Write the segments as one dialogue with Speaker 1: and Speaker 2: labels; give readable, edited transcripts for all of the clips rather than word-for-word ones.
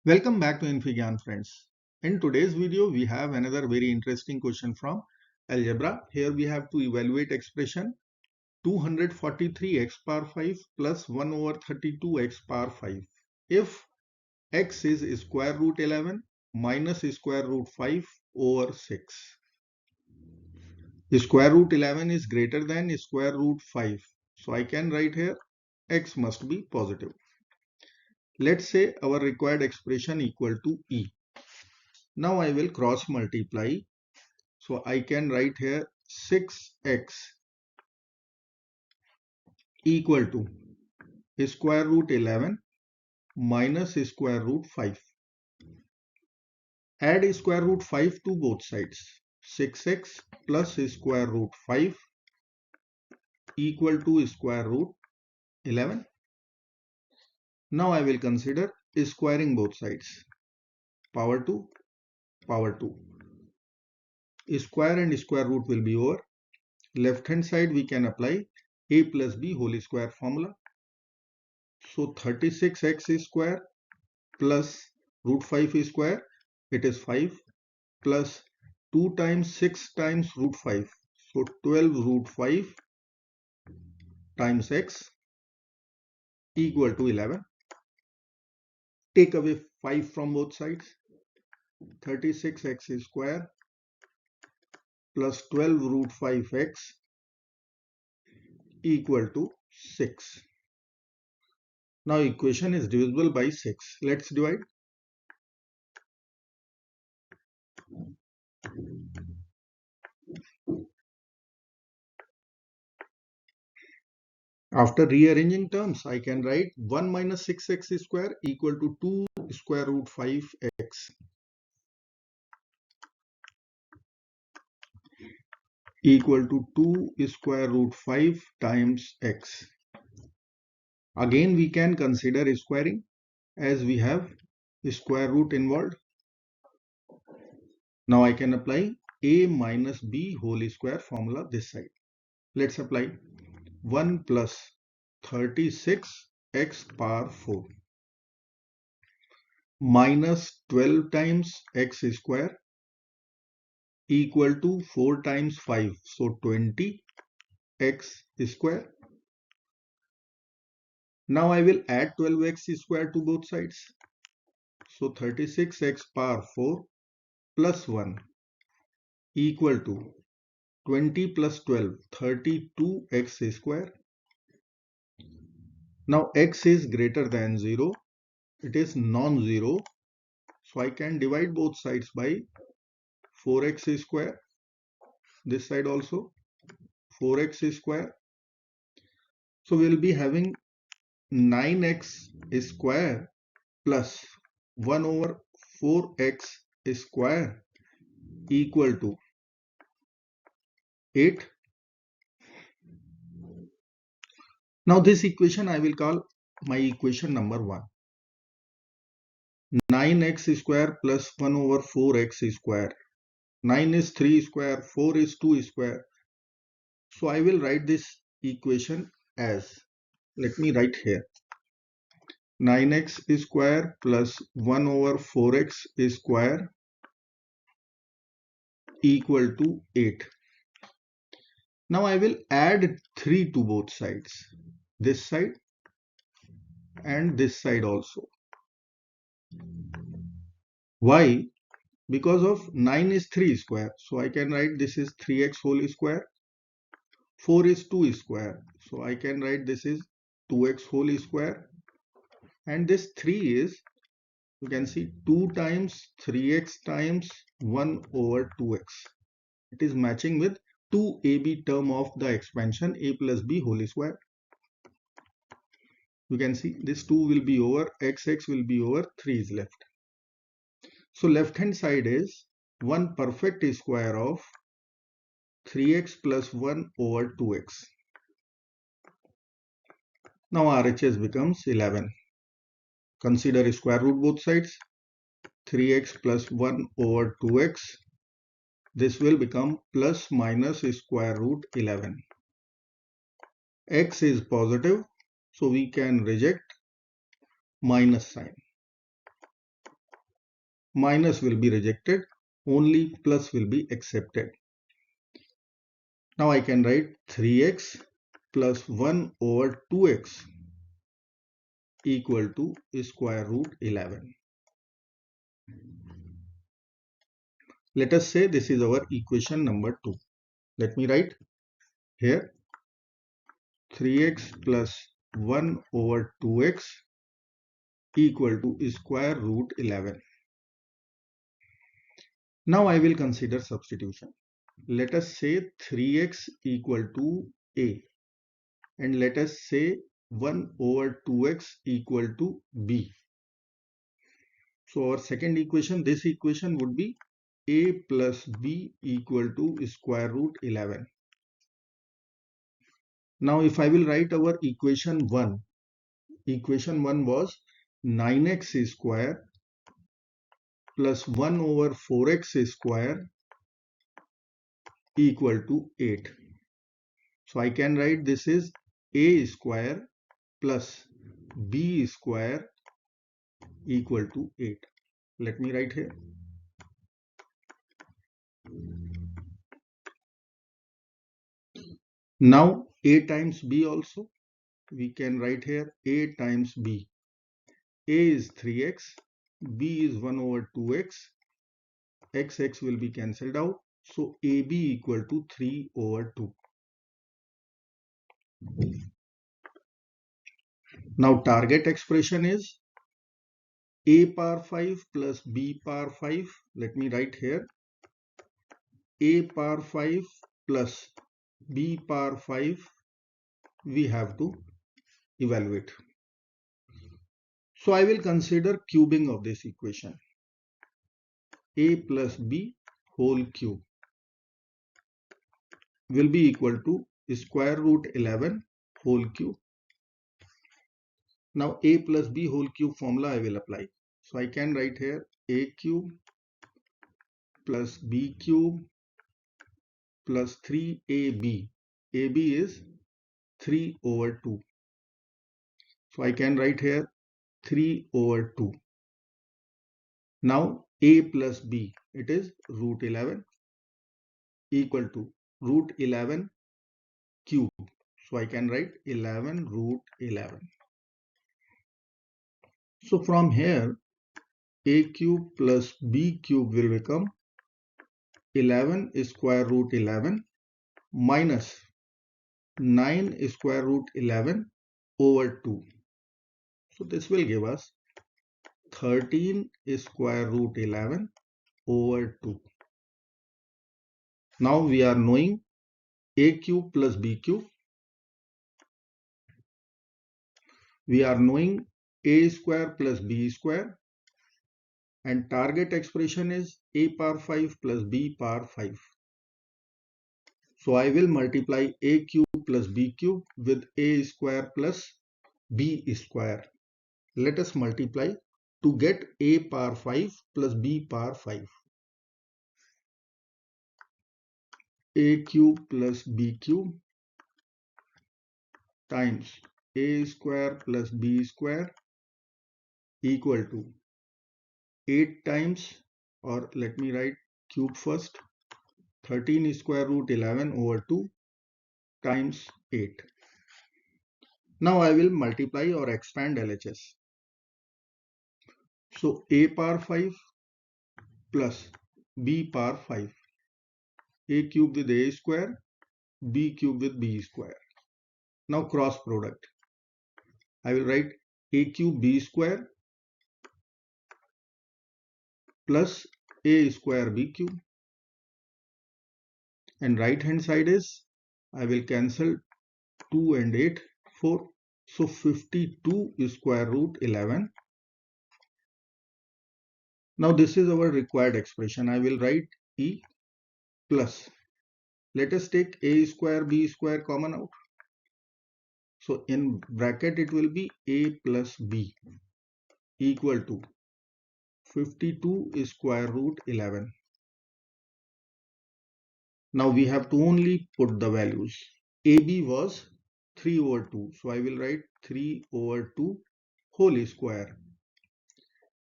Speaker 1: Welcome back to infyGyan friends. In today's video, we have another very interesting question from Algebra. Here we have to evaluate expression 243x power 5 plus 1 over 32x power 5. If x is square root 11 minus square root 5 over 6. Square root 11 is greater than square root 5. So I can write here x must be positive. Let's say our required expression equal to e. Now I will cross multiply. So I can write here 6x equal to square root 11 minus square root 5. Add square root 5 to both sides. 6x plus square root 5 equal to square root 11. Now I will consider squaring both sides. Power 2, power 2. Square and square root will be over. Left hand side we can apply a plus b whole square formula. So 36x square plus root 5 square, it is 5 plus 2 times 6 times root 5. So 12 root 5 times x equal to 11. Take away 5 from both sides. 36x square plus 12 root 5x equal to 6. Now equation is divisible by 6. Let's divide. After rearranging terms, I can write 1 minus 6x square equal to 2 square root 5x equal to 2 square root 5 times x. Again we can consider squaring as we have square root involved. Now I can apply a minus b whole square formula this side. Let's apply 1 plus 36x power 4 minus 12 times x square equal to 4 times 5. So 20x square. Now I will add 12x square to both sides. So 36x power 4 plus 1 equal to 20 plus 12, 32x square. Now x is greater than 0. It is non-zero. So I can divide both sides by 4x square. This side also 4x square. So we will be having 9x square plus 1 over 4x square equal to 8. Now this equation I will call my equation number 1. 9x square plus 1 over 4x square. 9 is 3 square, 4 is 2 square. So I will write this equation as, let me write here, 9x square plus 1 over 4x square equal to 8. Now I will add 3 to both sides, this side and this side also. Why? Because of 9 is 3 square, so I can write this is 3x whole square. 4 is 2 square, so I can write this is 2x whole square. And this 3 is, you can see, 2 times 3x times 1 over 2x. It is matching with 2ab term of the expansion a plus b whole square. You can see this 2 will be over, xx will be over, 3 is left. So left hand side is 1 perfect square of 3x plus 1 over 2x. Now RHS becomes 11. Consider square root both sides. 3x plus 1 over 2x. This will become plus minus square root 11. X is positive, so we can reject minus sign. minus will be rejected, only plus will be accepted. Now I can write 3x plus 1 over 2x equal to square root 11. Let us say this is our equation number 2. Let me write here 3x plus 1 over 2x equal to square root 11. Now I will consider substitution. Let us say 3x equal to a, and let us say 1 over 2x equal to b. So our second equation, this equation would be a plus b equal to square root 11. Now if I will write our equation 1 was 9x square plus 1 over 4x square equal to 8. So I can write this is a square plus b square equal to 8. Let me write here. Now a times b also. We can write here a times b. A is 3x, b is 1 over 2x, x will be cancelled out. So ab equal to 3 over 2. Now target expression is a power 5 plus b power 5. Let me write here a power 5 plus b power 5 we have to evaluate. So I will consider cubing of this equation. A plus b whole cube will be equal to square root 11 whole cube. Now a plus b whole cube formula I will apply. So I can write here a cube plus b cube plus 3ab. ab is 3 over 2. So I can write here 3 over 2. Now a plus b, it is root 11 equal to root 11 cube. So I can write 11 root 11. So from here a cube plus b cube will become 11 square root 11 minus 9 square root 11 over 2. So this will give us 13 square root 11 over 2. Now we are knowing a cube plus b cube. We are knowing a square plus b square, and target expression is a power 5 plus b power 5. So I will multiply a cube plus b cube with a square plus b square. Let us multiply to get a power 5 plus b power 5. A cube plus b cube times a square plus b square equal to 8 times, or let me write cube first, 13 square root 11 over 2 times 8. Now I will multiply or expand LHS. So a power 5 plus b power 5. A cube with a square, b cube with b square. Now cross product. I will write a cube b square plus a square b cube, and right hand side is, I will cancel 2 and 8, 4. So 52 square root 11. Now this is our required expression. I will write e plus, let us take a square b square common out. So in bracket it will be a plus b equal to 52 square root 11. Now we have to only put the values. AB was 3 over 2. So I will write 3 over 2 whole square.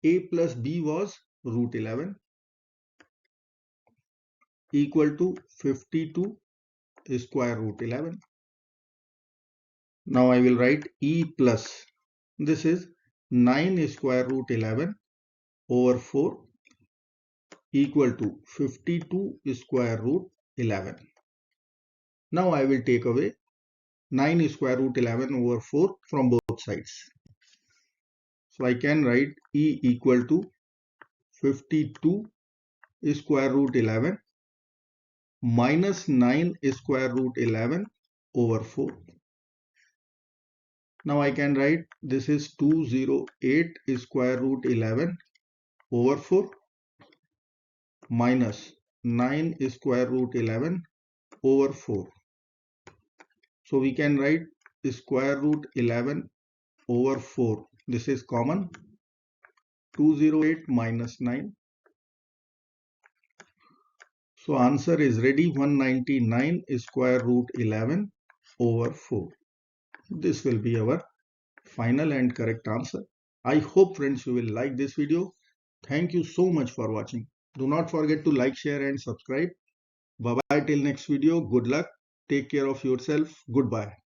Speaker 1: A plus B was root 11 equal to 52 square root 11. Now I will write E plus, this is 9 square root 11 over 4 equal to 52 square root 11. Now I will take away 9 square root 11 over 4 from both sides. So I can write E equal to 52 square root 11 minus 9 square root 11 over 4. Now I can write this is 208 square root 11 over 4 minus 9 square root 11 over 4. So we can write square root 11 over 4. This is common. 208 minus 9. So answer is ready, 199 square root 11 over 4. This will be our final and correct answer. I hope friends you will like this video. Thank you so much for watching. Do not forget to like, share and subscribe. Bye bye till next video. Good luck. Take care of yourself. Goodbye.